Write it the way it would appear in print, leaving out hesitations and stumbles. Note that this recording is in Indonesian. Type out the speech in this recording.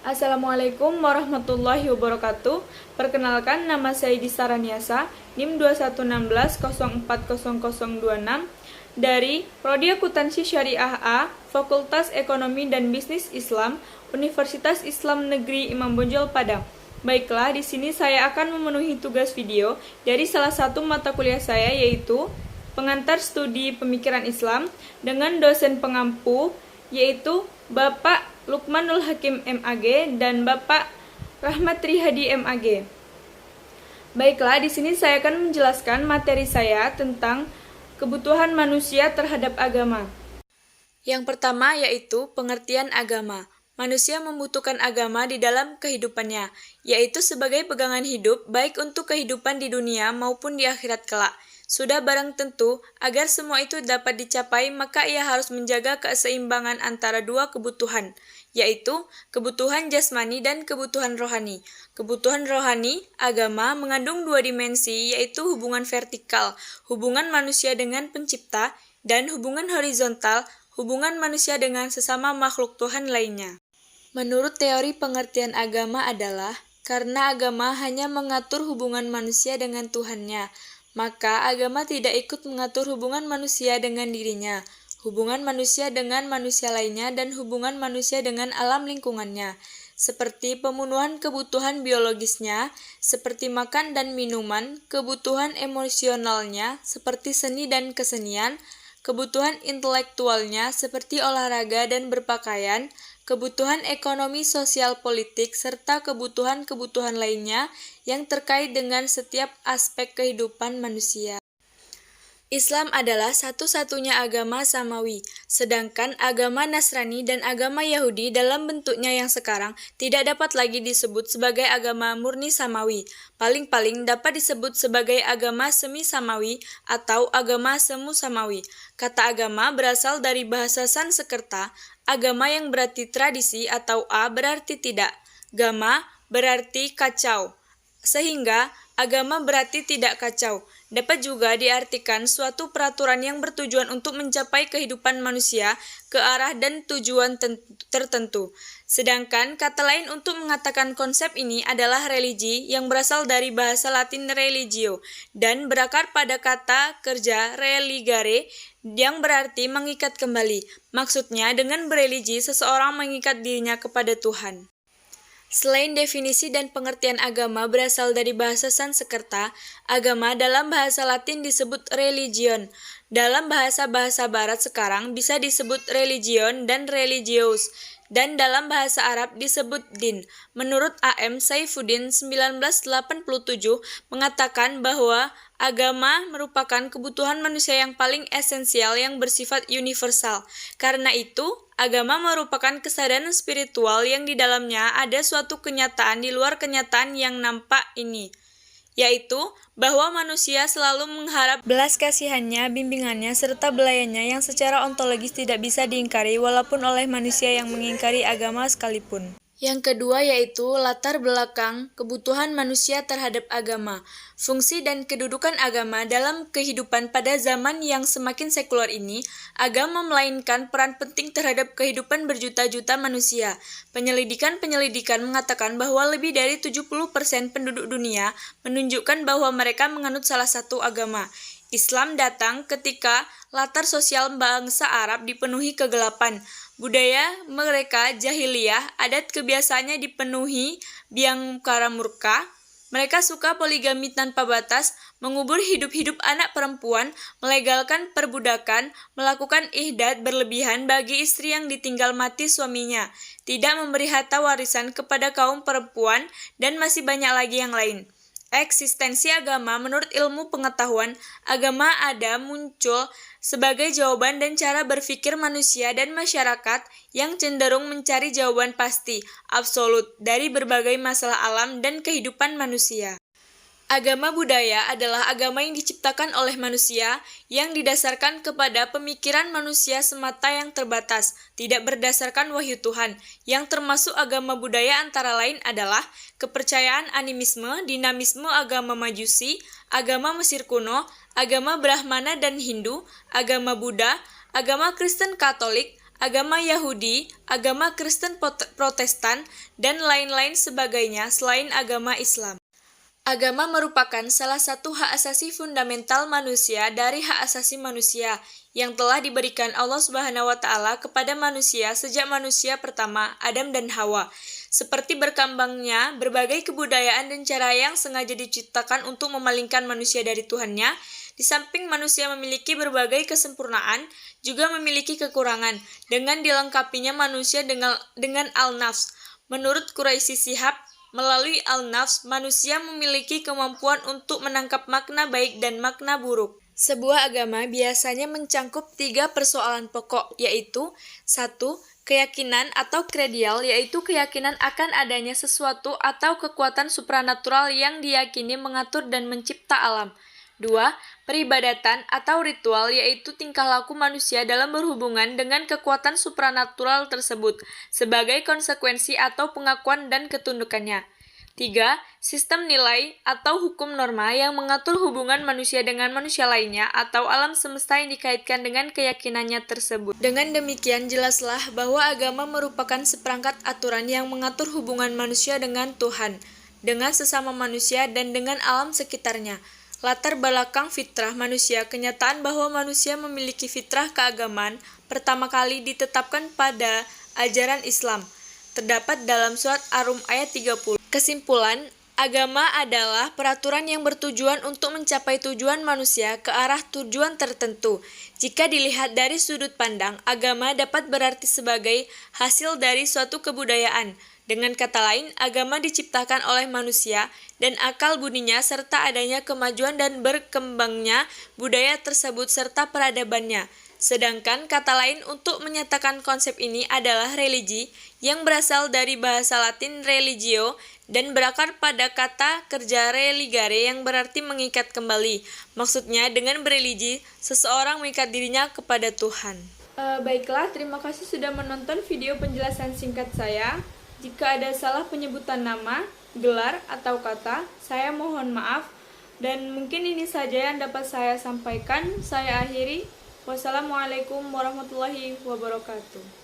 Assalamualaikum warahmatullahi wabarakatuh. Perkenalkan, nama saya Disa Raniasa, NIM 2116040026 dari Prodi Akuntansi Syariah A, Fakultas Ekonomi dan Bisnis Islam, Universitas Islam Negeri Imam Bonjol Padang. Baiklah, di sini saya akan memenuhi tugas video dari salah satu mata kuliah saya, yaitu Pengantar Studi Pemikiran Islam dengan dosen pengampu, yaitu Bapak Lukmanul Hakim MAG dan Bapak Rahmat Rihadi MAG. Baiklah, di sini saya akan menjelaskan materi saya tentang kebutuhan manusia terhadap agama. Yang pertama yaitu pengertian agama. Manusia membutuhkan agama di dalam kehidupannya, yaitu sebagai pegangan hidup baik untuk kehidupan di dunia maupun di akhirat kelak. Sudah barang tentu, agar semua itu dapat dicapai, maka ia harus menjaga keseimbangan antara dua kebutuhan, yaitu kebutuhan jasmani dan kebutuhan rohani. Kebutuhan rohani, agama, mengandung dua dimensi, yaitu hubungan vertikal, hubungan manusia dengan pencipta, dan hubungan horizontal, hubungan manusia dengan sesama makhluk Tuhan lainnya. Menurut teori pengertian agama adalah, karena agama hanya mengatur hubungan manusia dengan Tuhannya, maka agama tidak ikut mengatur hubungan manusia dengan dirinya, hubungan manusia dengan manusia lainnya, dan hubungan manusia dengan alam lingkungannya, seperti pemenuhan kebutuhan biologisnya, seperti makan dan minuman, kebutuhan emosionalnya, seperti seni dan kesenian, kebutuhan intelektualnya, seperti olahraga dan berpakaian, kebutuhan ekonomi sosial politik, serta kebutuhan-kebutuhan lainnya yang terkait dengan setiap aspek kehidupan manusia. Islam adalah satu-satunya agama samawi, sedangkan agama Nasrani dan agama Yahudi dalam bentuknya yang sekarang tidak dapat lagi disebut sebagai agama murni samawi. Paling-paling dapat disebut sebagai agama semi samawi atau agama semu samawi. Kata agama berasal dari bahasa Sanskerta, agama yang berarti tradisi atau A berarti tidak, gama berarti kacau, sehingga agama berarti tidak kacau. Dapat juga diartikan suatu peraturan yang bertujuan untuk mencapai kehidupan manusia ke arah dan tujuan tertentu. Sedangkan kata lain untuk mengatakan konsep ini adalah religi yang berasal dari bahasa Latin religio dan berakar pada kata kerja religare yang berarti mengikat kembali. Maksudnya dengan bereligi seseorang mengikat dirinya kepada Tuhan. Selain definisi dan pengertian agama berasal dari bahasa Sanskerta, agama dalam bahasa Latin disebut religion. Dalam bahasa-bahasa barat sekarang bisa disebut religion dan religious, dan dalam bahasa Arab disebut din. Menurut A.M. Saifuddin 1987 mengatakan bahwa agama merupakan kebutuhan manusia yang paling esensial yang bersifat universal. Karena itu, agama merupakan kesadaran spiritual yang di dalamnya ada suatu kenyataan di luar kenyataan yang nampak ini, yaitu bahwa manusia selalu mengharap belas kasihannya, bimbingannya, serta belayannya yang secara ontologis tidak bisa diingkari walaupun oleh manusia yang mengingkari agama sekalipun. Yang kedua yaitu latar belakang kebutuhan manusia terhadap agama. Fungsi dan kedudukan agama dalam kehidupan pada zaman yang semakin sekuler ini, agama memainkan peran penting terhadap kehidupan berjuta-juta manusia. Penyelidikan mengatakan bahwa lebih dari 70% penduduk dunia menunjukkan bahwa mereka menganut salah satu agama. Islam datang ketika latar sosial bangsa Arab dipenuhi kegelapan. Budaya mereka jahiliyah, adat kebiasaannya dipenuhi biang kara murka. Mereka suka poligami tanpa batas, mengubur hidup-hidup anak perempuan, melegalkan perbudakan, melakukan ihdad berlebihan bagi istri yang ditinggal mati suaminya, tidak memberi harta warisan kepada kaum perempuan, dan masih banyak lagi yang lain. Eksistensi agama menurut ilmu pengetahuan, agama ada muncul sebagai jawaban dan cara berpikir manusia dan masyarakat yang cenderung mencari jawaban pasti, absolut, dari berbagai masalah alam dan kehidupan manusia. Agama budaya adalah agama yang diciptakan oleh manusia yang didasarkan kepada pemikiran manusia semata yang terbatas, tidak berdasarkan wahyu Tuhan. Yang termasuk agama budaya antara lain adalah kepercayaan animisme, dinamisme agama Majusi, agama Mesir kuno, agama Brahmana dan Hindu, agama Buddha, agama Kristen Katolik, agama Yahudi, agama Kristen Protestan, dan lain-lain sebagainya selain agama Islam. Agama merupakan salah satu hak asasi fundamental manusia dari hak asasi manusia yang telah diberikan Allah Subhanahu wa taala kepada manusia sejak manusia pertama, Adam dan Hawa. Seperti berkembangnya berbagai kebudayaan dan cara yang sengaja diciptakan untuk memalingkan manusia dari Tuhannya, di samping manusia memiliki berbagai kesempurnaan, juga memiliki kekurangan, dengan dilengkapinya manusia dengan al-nafs. Menurut Quraisy Shihab, melalui al-nafs, manusia memiliki kemampuan untuk menangkap makna baik dan makna buruk. Sebuah agama biasanya mencangkup 3 persoalan pokok, yaitu 1. Keyakinan atau kredial, yaitu keyakinan akan adanya sesuatu atau kekuatan supranatural yang diyakini mengatur dan mencipta alam. 2. Peribadatan atau ritual, yaitu tingkah laku manusia dalam berhubungan dengan kekuatan supranatural tersebut sebagai konsekuensi atau pengakuan dan ketundukannya. 3. Sistem nilai atau hukum norma yang mengatur hubungan manusia dengan manusia lainnya atau alam semesta yang dikaitkan dengan keyakinannya tersebut. Dengan demikian jelaslah bahwa agama merupakan seperangkat aturan yang mengatur hubungan manusia dengan Tuhan, dengan sesama manusia dan dengan alam sekitarnya. Latar belakang fitrah manusia, kenyataan bahwa manusia memiliki fitrah keagamaan pertama kali ditetapkan pada ajaran Islam. Terdapat dalam surat Ar-Rum ayat 30. Kesimpulan, agama adalah peraturan yang bertujuan untuk mencapai tujuan manusia ke arah tujuan tertentu. Jika dilihat dari sudut pandang, agama dapat berarti sebagai hasil dari suatu kebudayaan. Dengan kata lain, agama diciptakan oleh manusia dan akal budinya serta adanya kemajuan dan berkembangnya budaya tersebut serta peradabannya. Sedangkan kata lain untuk menyatakan konsep ini adalah religi yang berasal dari bahasa Latin religio dan berakar pada kata kerja religare yang berarti mengikat kembali. Maksudnya dengan bereligi, seseorang mengikat dirinya kepada Tuhan. Baiklah, terima kasih sudah menonton video penjelasan singkat saya. Jika ada salah penyebutan nama, gelar, atau kata, saya mohon maaf. Dan mungkin ini saja yang dapat saya sampaikan. Saya akhiri. Wassalamualaikum warahmatullahi wabarakatuh.